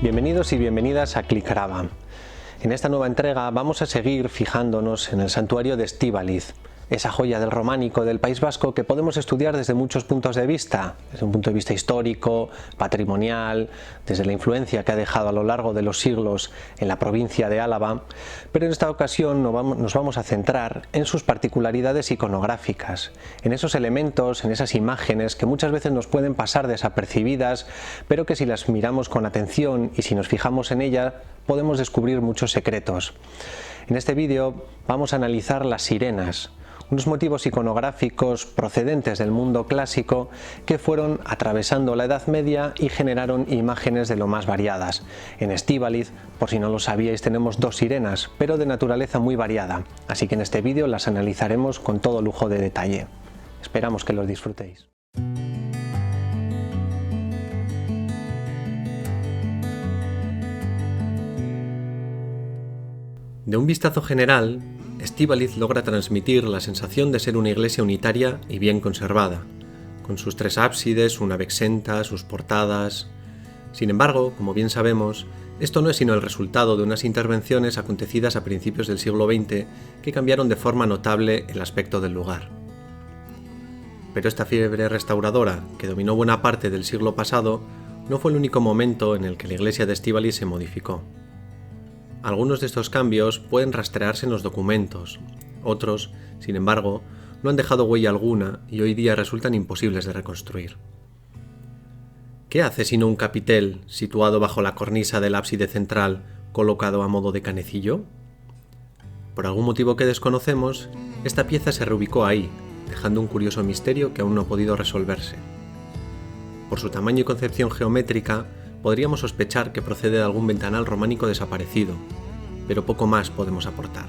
Bienvenidos y bienvenidas a Clicrava. En esta nueva entrega vamos a seguir fijándonos en el santuario de Estíbaliz, esa joya del románico del País Vasco que podemos estudiar desde muchos puntos de vista, desde un punto de vista histórico, patrimonial, desde la influencia que ha dejado a lo largo de los siglos en la provincia de Álava, pero en esta ocasión nos vamos a centrar en sus particularidades iconográficas, en esos elementos, en esas imágenes que muchas veces nos pueden pasar desapercibidas, pero que si las miramos con atención y si nos fijamos en ellas, podemos descubrir muchos secretos. En este vídeo vamos a analizar las sirenas, unos motivos iconográficos procedentes del mundo clásico que fueron atravesando la Edad Media y generaron imágenes de lo más variadas. En Estíbaliz, por si no lo sabíais, tenemos dos sirenas, pero de naturaleza muy variada, así que en este vídeo las analizaremos con todo lujo de detalle. Esperamos que los disfrutéis. De un vistazo general, Estíbaliz logra transmitir la sensación de ser una iglesia unitaria y bien conservada, con sus tres ábsides, su nave exenta, sus portadas. Sin embargo, como bien sabemos, esto no es sino el resultado de unas intervenciones acontecidas a principios del siglo XX que cambiaron de forma notable el aspecto del lugar. Pero esta fiebre restauradora, que dominó buena parte del siglo pasado, no fue el único momento en el que la iglesia de Estíbaliz se modificó. Algunos de estos cambios pueden rastrearse en los documentos, otros, sin embargo, no han dejado huella alguna y hoy día resultan imposibles de reconstruir. ¿Qué hace sino un capitel situado bajo la cornisa del ábside central colocado a modo de canecillo? Por algún motivo que desconocemos, esta pieza se reubicó ahí, dejando un curioso misterio que aún no ha podido resolverse. Por su tamaño y concepción geométrica, podríamos sospechar que procede de algún ventanal románico desaparecido, pero poco más podemos aportar.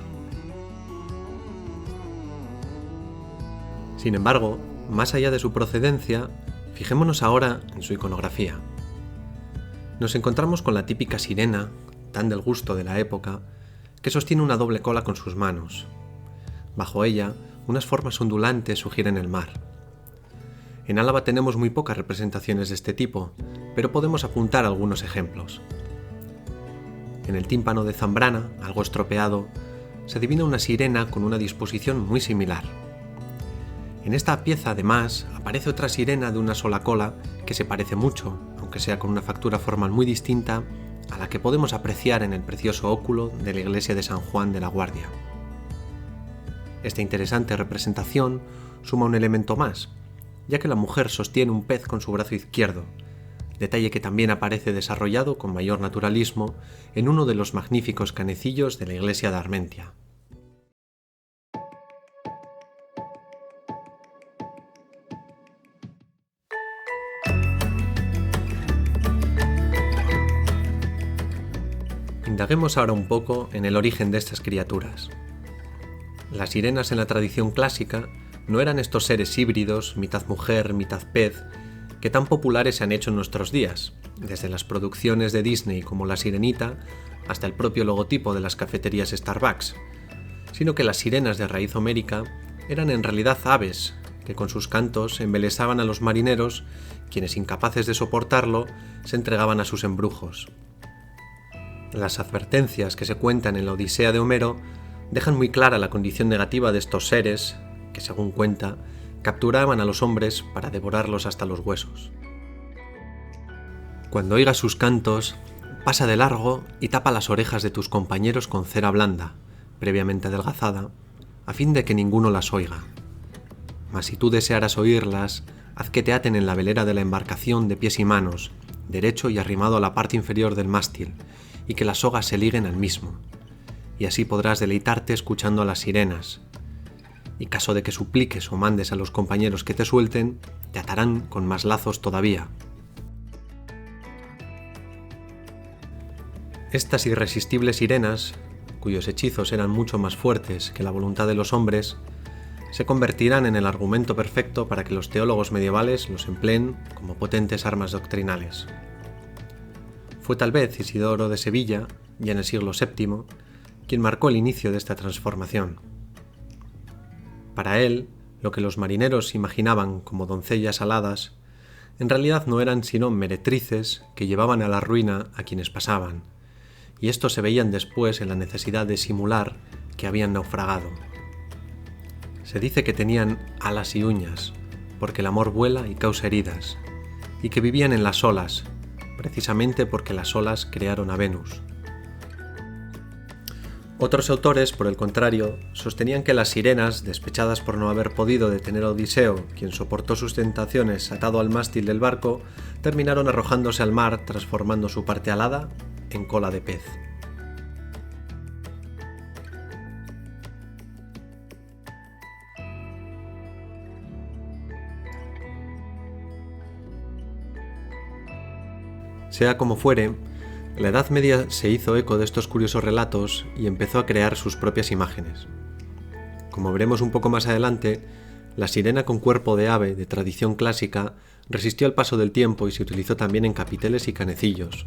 Sin embargo, más allá de su procedencia, fijémonos ahora en su iconografía. Nos encontramos con la típica sirena, tan del gusto de la época, que sostiene una doble cola con sus manos. Bajo ella, unas formas ondulantes sugieren el mar. En Álava tenemos muy pocas representaciones de este tipo, pero podemos apuntar algunos ejemplos. En el tímpano de Zambrana, algo estropeado, se adivina una sirena con una disposición muy similar. En esta pieza, además, aparece otra sirena de una sola cola que se parece mucho, aunque sea con una factura formal muy distinta, a la que podemos apreciar en el precioso óculo de la iglesia de San Juan de la Guardia. Esta interesante representación suma un elemento más, ya que la mujer sostiene un pez con su brazo izquierdo, detalle que también aparece desarrollado con mayor naturalismo en uno de los magníficos canecillos de la iglesia de Armentia. Indaguemos ahora un poco en el origen de estas criaturas. Las sirenas en la tradición clásica no eran estos seres híbridos, mitad mujer, mitad pez, que tan populares se han hecho en nuestros días, desde las producciones de Disney como La Sirenita hasta el propio logotipo de las cafeterías Starbucks, sino que las sirenas de raíz homérica eran en realidad aves que con sus cantos embelesaban a los marineros, quienes incapaces de soportarlo se entregaban a sus embrujos. Las advertencias que se cuentan en la Odisea de Homero dejan muy clara la condición negativa de estos seres que, según cuenta, capturaban a los hombres para devorarlos hasta los huesos. Cuando oigas sus cantos, pasa de largo y tapa las orejas de tus compañeros con cera blanda, previamente adelgazada, a fin de que ninguno las oiga. Mas si tú desearas oírlas, haz que te aten en la velera de la embarcación de pies y manos, derecho y arrimado a la parte inferior del mástil, y que las sogas se liguen al mismo, y así podrás deleitarte escuchando a las sirenas, y caso de que supliques o mandes a los compañeros que te suelten, te atarán con más lazos todavía. Estas irresistibles sirenas, cuyos hechizos eran mucho más fuertes que la voluntad de los hombres, se convertirán en el argumento perfecto para que los teólogos medievales los empleen como potentes armas doctrinales. Fue tal vez Isidoro de Sevilla, ya en el siglo VII, quien marcó el inicio de esta transformación. Para él, lo que los marineros imaginaban como doncellas aladas en realidad no eran sino meretrices que llevaban a la ruina a quienes pasaban, y estos se veían después en la necesidad de simular que habían naufragado. Se dice que tenían alas y uñas, porque el amor vuela y causa heridas, y que vivían en las olas, precisamente porque las olas crearon a Venus. Otros autores, por el contrario, sostenían que las sirenas, despechadas por no haber podido detener a Odiseo, quien soportó sus tentaciones atado al mástil del barco, terminaron arrojándose al mar, transformando su parte alada en cola de pez. Sea como fuere, la Edad Media se hizo eco de estos curiosos relatos y empezó a crear sus propias imágenes. Como veremos un poco más adelante, la sirena con cuerpo de ave de tradición clásica resistió al paso del tiempo y se utilizó también en capiteles y canecillos,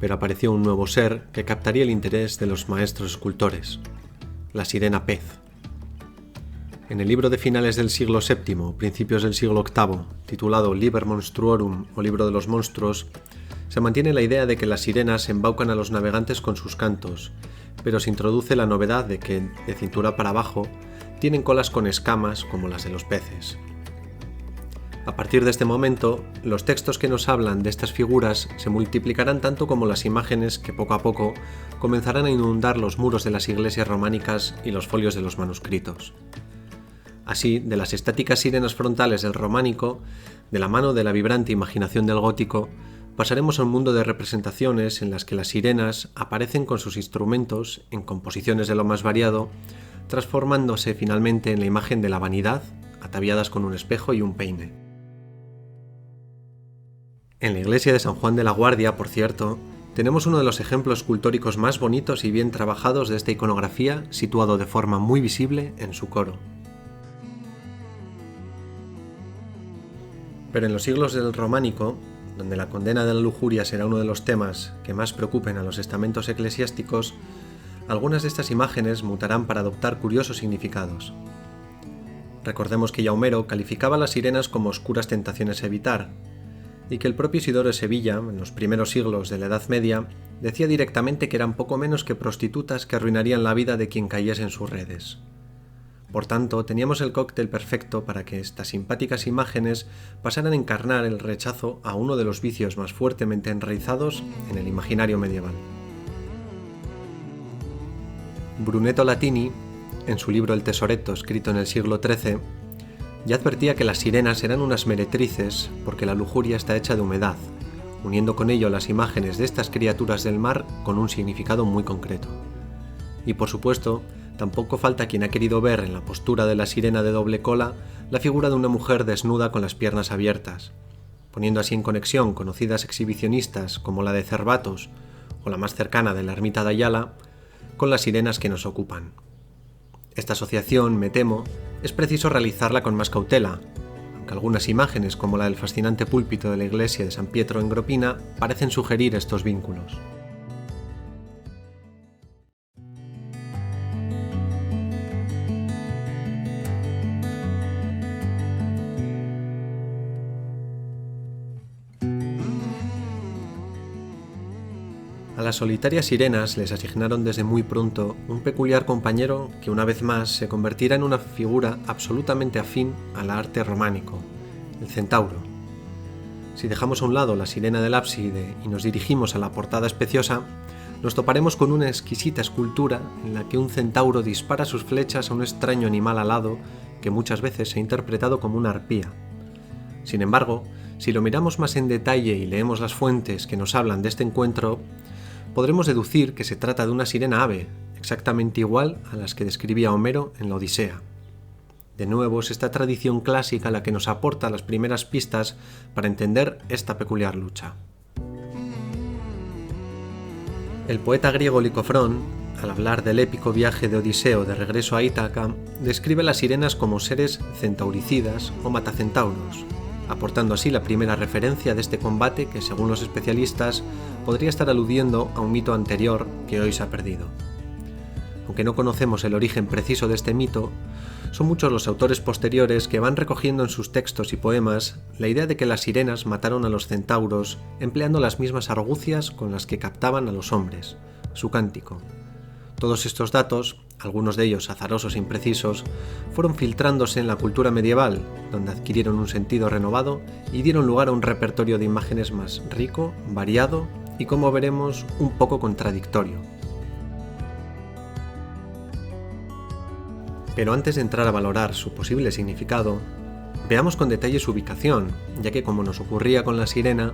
pero apareció un nuevo ser que captaría el interés de los maestros escultores, la sirena pez. En el libro de finales del siglo VII, principios del siglo VIII, titulado Liber Monstruorum o Libro de los Monstruos, se mantiene la idea de que las sirenas embaucan a los navegantes con sus cantos, pero se introduce la novedad de que, de cintura para abajo, tienen colas con escamas como las de los peces. A partir de este momento, los textos que nos hablan de estas figuras se multiplicarán tanto como las imágenes que poco a poco comenzarán a inundar los muros de las iglesias románicas y los folios de los manuscritos. Así, de las estáticas sirenas frontales del románico, de la mano de la vibrante imaginación del gótico, pasaremos a un mundo de representaciones en las que las sirenas aparecen con sus instrumentos en composiciones de lo más variado, transformándose finalmente en la imagen de la vanidad, ataviadas con un espejo y un peine. En la iglesia de San Juan de la Guardia, por cierto, tenemos uno de los ejemplos escultóricos más bonitos y bien trabajados de esta iconografía, situado de forma muy visible en su coro. Pero en los siglos del románico, donde la condena de la lujuria será uno de los temas que más preocupen a los estamentos eclesiásticos, algunas de estas imágenes mutarán para adoptar curiosos significados. Recordemos que ya Homero calificaba a las sirenas como oscuras tentaciones a evitar, y que el propio Isidoro de Sevilla, en los primeros siglos de la Edad Media, decía directamente que eran poco menos que prostitutas que arruinarían la vida de quien cayese en sus redes. Por tanto, teníamos el cóctel perfecto para que estas simpáticas imágenes pasaran a encarnar el rechazo a uno de los vicios más fuertemente enraizados en el imaginario medieval. Brunetto Latini, en su libro El Tesoretto, escrito en el siglo XIII, ya advertía que las sirenas eran unas meretrices porque la lujuria está hecha de humedad, uniendo con ello las imágenes de estas criaturas del mar con un significado muy concreto. Y por supuesto, tampoco falta quien ha querido ver en la postura de la sirena de doble cola la figura de una mujer desnuda con las piernas abiertas, poniendo así en conexión conocidas exhibicionistas como la de Cervatos o la más cercana de la ermita de Ayala con las sirenas que nos ocupan. Esta asociación, me temo, es preciso realizarla con más cautela, aunque algunas imágenes como la del fascinante púlpito de la iglesia de San Pietro en Gropina parecen sugerir estos vínculos. A las solitarias sirenas les asignaron desde muy pronto un peculiar compañero que una vez más se convertirá en una figura absolutamente afín al arte románico, el centauro. Si dejamos a un lado la sirena del ábside y nos dirigimos a la portada especiosa, nos toparemos con una exquisita escultura en la que un centauro dispara sus flechas a un extraño animal alado que muchas veces se ha interpretado como una arpía. Sin embargo, si lo miramos más en detalle y leemos las fuentes que nos hablan de este encuentro, podremos deducir que se trata de una sirena ave, exactamente igual a las que describía Homero en la Odisea. De nuevo, es esta tradición clásica la que nos aporta las primeras pistas para entender esta peculiar lucha. El poeta griego Licofrón, al hablar del épico viaje de Odiseo de regreso a Ítaca, describe las sirenas como seres centauricidas o matacentauros, aportando así la primera referencia de este combate que, según los especialistas, podría estar aludiendo a un mito anterior que hoy se ha perdido. Aunque no conocemos el origen preciso de este mito, son muchos los autores posteriores que van recogiendo en sus textos y poemas la idea de que las sirenas mataron a los centauros empleando las mismas argucias con las que captaban a los hombres, su cántico. Todos estos datos, algunos de ellos azarosos e imprecisos, fueron filtrándose en la cultura medieval, donde adquirieron un sentido renovado y dieron lugar a un repertorio de imágenes más rico, variado y, como veremos, un poco contradictorio. Pero antes de entrar a valorar su posible significado, veamos con detalle su ubicación, ya que, como nos ocurría con la sirena,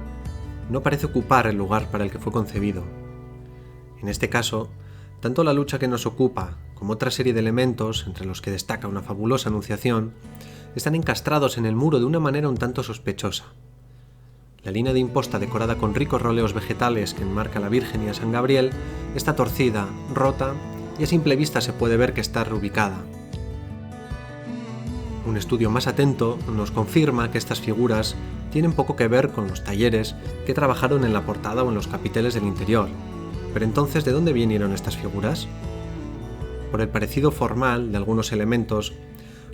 no parece ocupar el lugar para el que fue concebido. En este caso, tanto la lucha que nos ocupa como otra serie de elementos, entre los que destaca una fabulosa anunciación, están encastrados en el muro de una manera un tanto sospechosa. La línea de imposta decorada con ricos roleos vegetales que enmarca a la Virgen y a San Gabriel está torcida, rota, y a simple vista se puede ver que está reubicada. Un estudio más atento nos confirma que estas figuras tienen poco que ver con los talleres que trabajaron en la portada o en los capiteles del interior. Pero entonces, ¿de dónde vinieron estas figuras? Por el parecido formal de algunos elementos,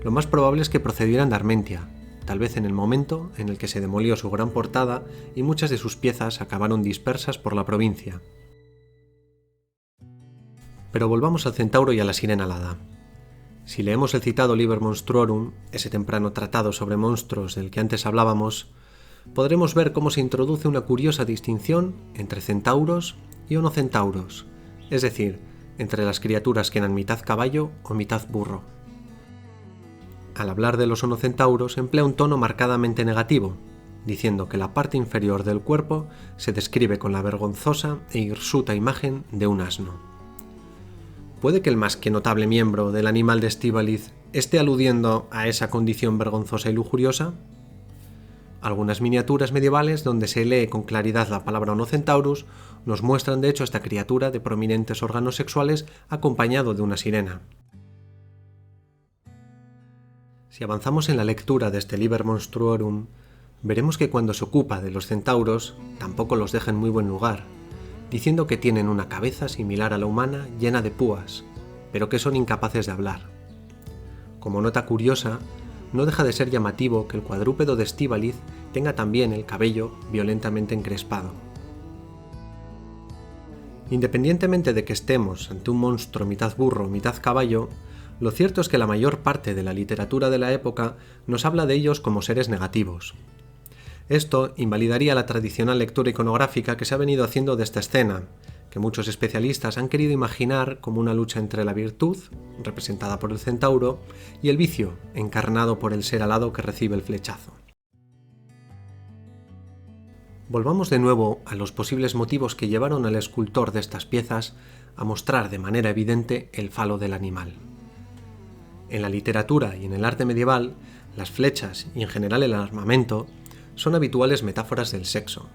lo más probable es que procedieran de Armentia, tal vez en el momento en el que se demolió su gran portada y muchas de sus piezas acabaron dispersas por la provincia. Pero volvamos al centauro y a la sirena alada. Si leemos el citado Liber Monstruorum, ese temprano tratado sobre monstruos del que antes hablábamos, podremos ver cómo se introduce una curiosa distinción entre centauros y onocentauros, es decir, entre las criaturas que eran mitad caballo o mitad burro. Al hablar de los onocentauros emplea un tono marcadamente negativo, diciendo que la parte inferior del cuerpo se describe con la vergonzosa e hirsuta imagen de un asno. ¿Puede que el más que notable miembro del animal de Estíbaliz esté aludiendo a esa condición vergonzosa y lujuriosa? Algunas miniaturas medievales donde se lee con claridad la palabra onocentaurus nos muestran de hecho a esta criatura de prominentes órganos sexuales acompañado de una sirena. Si avanzamos en la lectura de este Liber Monstruorum, veremos que cuando se ocupa de los centauros tampoco los deja en muy buen lugar, diciendo que tienen una cabeza similar a la humana llena de púas, pero que son incapaces de hablar. Como nota curiosa, no deja de ser llamativo que el cuadrúpedo de Estíbaliz tenga también el cabello violentamente encrespado. Independientemente de que estemos ante un monstruo mitad burro, mitad caballo, lo cierto es que la mayor parte de la literatura de la época nos habla de ellos como seres negativos. Esto invalidaría la tradicional lectura iconográfica que se ha venido haciendo de esta escena, que muchos especialistas han querido imaginar como una lucha entre la virtud, representada por el centauro, y el vicio, encarnado por el ser alado que recibe el flechazo. Volvamos de nuevo a los posibles motivos que llevaron al escultor de estas piezas a mostrar de manera evidente el falo del animal. En la literatura y en el arte medieval, las flechas y en general el armamento son habituales metáforas del sexo.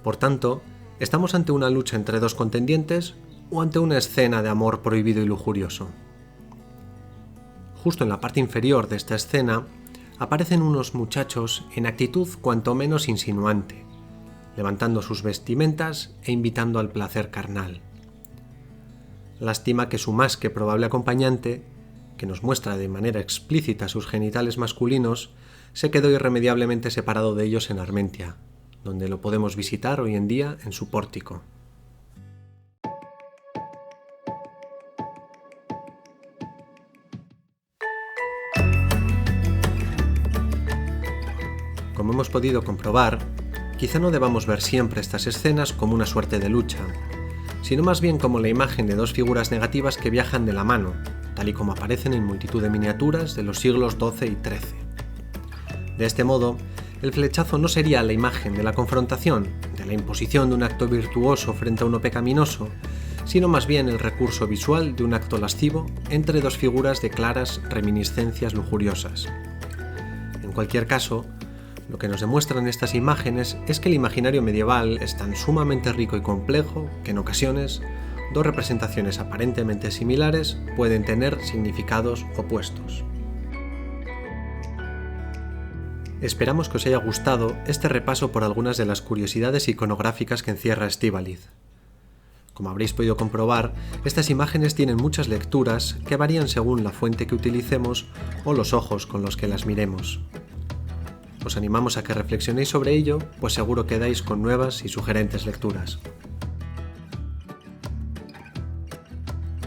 Por tanto, ¿estamos ante una lucha entre dos contendientes o ante una escena de amor prohibido y lujurioso? Justo en la parte inferior de esta escena aparecen unos muchachos en actitud cuanto menos insinuante, levantando sus vestimentas e invitando al placer carnal. Lástima que su más que probable acompañante, que nos muestra de manera explícita sus genitales masculinos, se quedó irremediablemente separado de ellos en Armentia, donde lo podemos visitar hoy en día en su pórtico. Como hemos podido comprobar, quizá no debamos ver siempre estas escenas como una suerte de lucha, sino más bien como la imagen de dos figuras negativas que viajan de la mano, tal y como aparecen en multitud de miniaturas de los siglos XII y XIII. De este modo, el flechazo no sería la imagen de la confrontación, de la imposición de un acto virtuoso frente a uno pecaminoso, sino más bien el recurso visual de un acto lascivo entre dos figuras de claras reminiscencias lujuriosas. En cualquier caso, lo que nos demuestran estas imágenes es que el imaginario medieval es tan sumamente rico y complejo que en ocasiones dos representaciones aparentemente similares pueden tener significados opuestos. Esperamos que os haya gustado este repaso por algunas de las curiosidades iconográficas que encierra Estíbaliz. Como habréis podido comprobar, estas imágenes tienen muchas lecturas que varían según la fuente que utilicemos o los ojos con los que las miremos. Os animamos a que reflexionéis sobre ello, pues seguro que dais con nuevas y sugerentes lecturas.